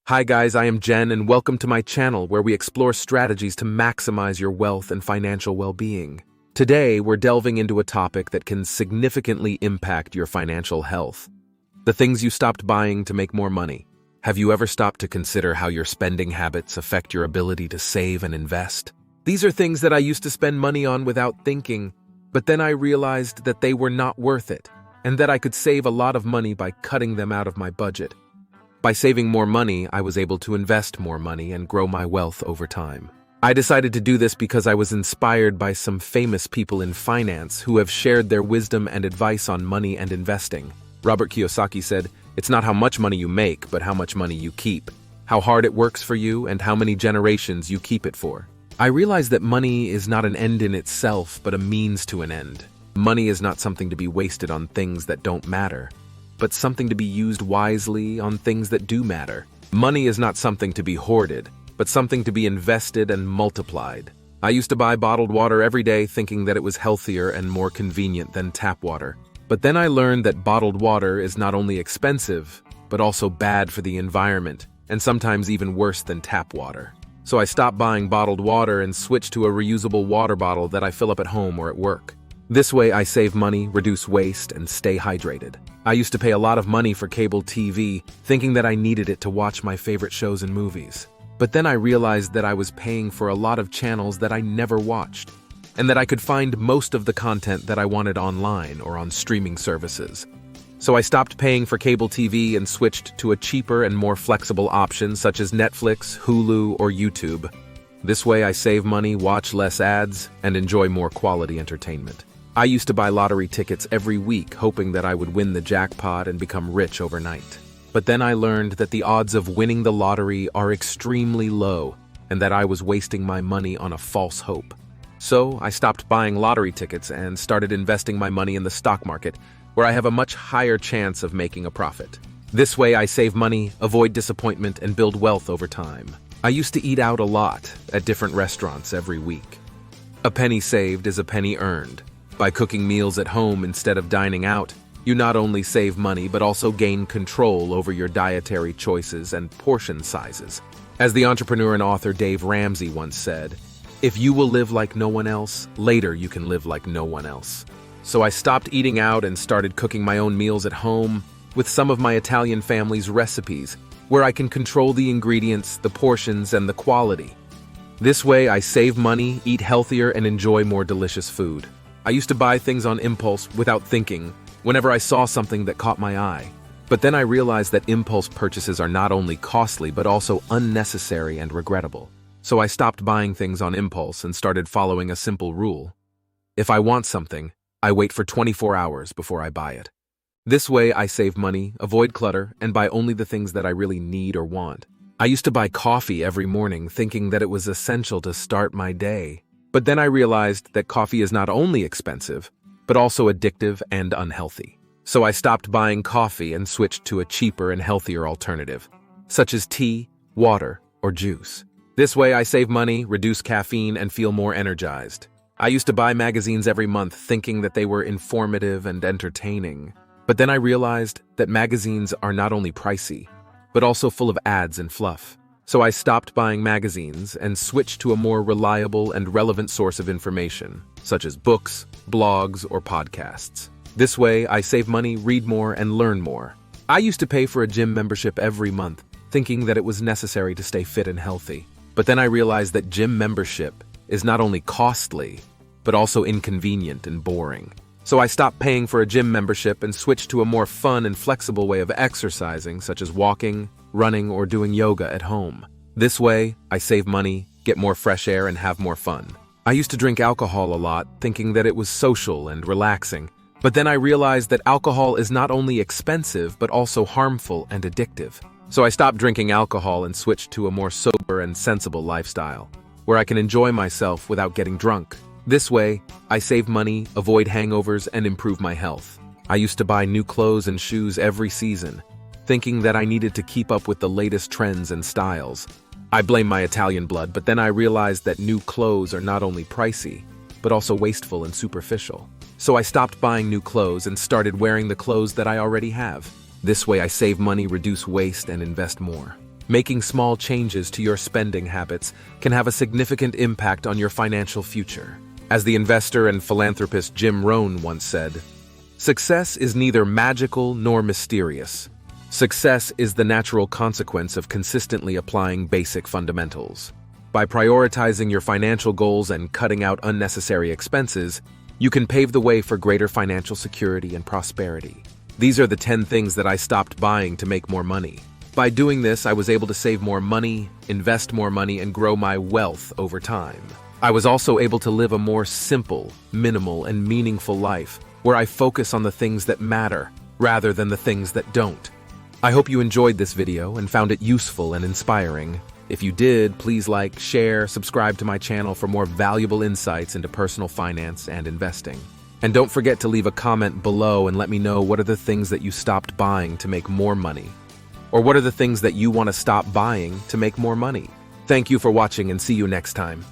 Hi guys, I am Jen and welcome to my channel where we explore strategies to maximize your wealth and financial well-being. Today, we're delving into a topic that can significantly impact your financial health. The things you stopped buying to make more money. Have you ever stopped to consider how your spending habits affect your ability to save and invest? These are things that I used to spend money on without thinking, but then I realized that they were not worth it, and that I could save a lot of money by cutting them out of my budget. By saving more money, I was able to invest more money and grow my wealth over time. I decided to do this because I was inspired by some famous people in finance who have shared their wisdom and advice on money and investing. Robert Kiyosaki said, "It's not how much money you make, but how much money you keep. How hard it works for you and how many generations you keep it for." I realized that money is not an end in itself, but a means to an end. Money is not something to be wasted on things that don't matter, but something to be used wisely on things that do matter. Money is not something to be hoarded, but something to be invested and multiplied. I used to buy bottled water every day thinking that it was healthier and more convenient than tap water. But then I learned that bottled water is not only expensive, but also bad for the environment, and sometimes even worse than tap water. So I stopped buying bottled water and switched to a reusable water bottle that I fill up at home or at work. This way I save money, reduce waste, and stay hydrated. I used to pay a lot of money for cable TV, thinking that I needed it to watch my favorite shows and movies. But then I realized that I was paying for a lot of channels that I never watched, and that I could find most of the content that I wanted online or on streaming services. So I stopped paying for cable TV and switched to a cheaper and more flexible option such as Netflix, Hulu, or YouTube. This way I save money, watch less ads, and enjoy more quality entertainment. I used to buy lottery tickets every week, hoping that I would win the jackpot and become rich overnight. But then I learned that the odds of winning the lottery are extremely low, and that I was wasting my money on a false hope. So I stopped buying lottery tickets and started investing my money in the stock market, where I have a much higher chance of making a profit. This way I save money, avoid disappointment, and build wealth over time. I used to eat out a lot at different restaurants every week. A penny saved is a penny earned. By cooking meals at home instead of dining out, you not only save money but also gain control over your dietary choices and portion sizes. As the entrepreneur and author Dave Ramsey once said, "If you will live like no one else, later you can live like no one else." So I stopped eating out and started cooking my own meals at home with some of my Italian family's recipes, where I can control the ingredients, the portions, and the quality. This way I save money, eat healthier, and enjoy more delicious food. I used to buy things on impulse without thinking, whenever I saw something that caught my eye. But then I realized that impulse purchases are not only costly but also unnecessary and regrettable. So I stopped buying things on impulse and started following a simple rule. If I want something, I wait for 24 hours before I buy it. This way I save money, avoid clutter, and buy only the things that I really need or want. I used to buy coffee every morning thinking that it was essential to start my day. But then I realized that coffee is not only expensive, but also addictive and unhealthy. So I stopped buying coffee and switched to a cheaper and healthier alternative, such as tea, water, or juice. This way I save money, reduce caffeine, and feel more energized. I used to buy magazines every month thinking that they were informative and entertaining. But then I realized that magazines are not only pricey, but also full of ads and fluff. So I stopped buying magazines and switched to a more reliable and relevant source of information, such as books, blogs, or podcasts. This way, I save money, read more, and learn more. I used to pay for a gym membership every month, thinking that it was necessary to stay fit and healthy. But then I realized that gym membership is not only costly, but also inconvenient and boring. So I stopped paying for a gym membership and switched to a more fun and flexible way of exercising, such as walking, running, or doing yoga at home. This way, I save money, get more fresh air, and have more fun. I used to drink alcohol a lot, thinking that it was social and relaxing. But then I realized that alcohol is not only expensive, but also harmful and addictive. So I stopped drinking alcohol and switched to a more sober and sensible lifestyle, where I can enjoy myself without getting drunk. This way, I save money, avoid hangovers, and improve my health. I used to buy new clothes and shoes every season, thinking that I needed to keep up with the latest trends and styles. I blame my Italian blood, but then I realized that new clothes are not only pricey, but also wasteful and superficial. So I stopped buying new clothes and started wearing the clothes that I already have. This way I save money, reduce waste, and invest more. Making small changes to your spending habits can have a significant impact on your financial future. As the investor and philanthropist Jim Rohn once said, "Success is neither magical nor mysterious. Success is the natural consequence of consistently applying basic fundamentals." By prioritizing your financial goals and cutting out unnecessary expenses, you can pave the way for greater financial security and prosperity. These are the 10 things that I stopped buying to make more money. By doing this, I was able to save more money, invest more money, and grow my wealth over time. I was also able to live a more simple, minimal, and meaningful life, where I focus on the things that matter, rather than the things that don't. I hope you enjoyed this video and found it useful and inspiring. If you did, please like, share, subscribe to my channel for more valuable insights into personal finance and investing. And don't forget to leave a comment below and let me know what are the things that you stopped buying to make more money. Or what are the things that you want to stop buying to make more money? Thank you for watching and see you next time.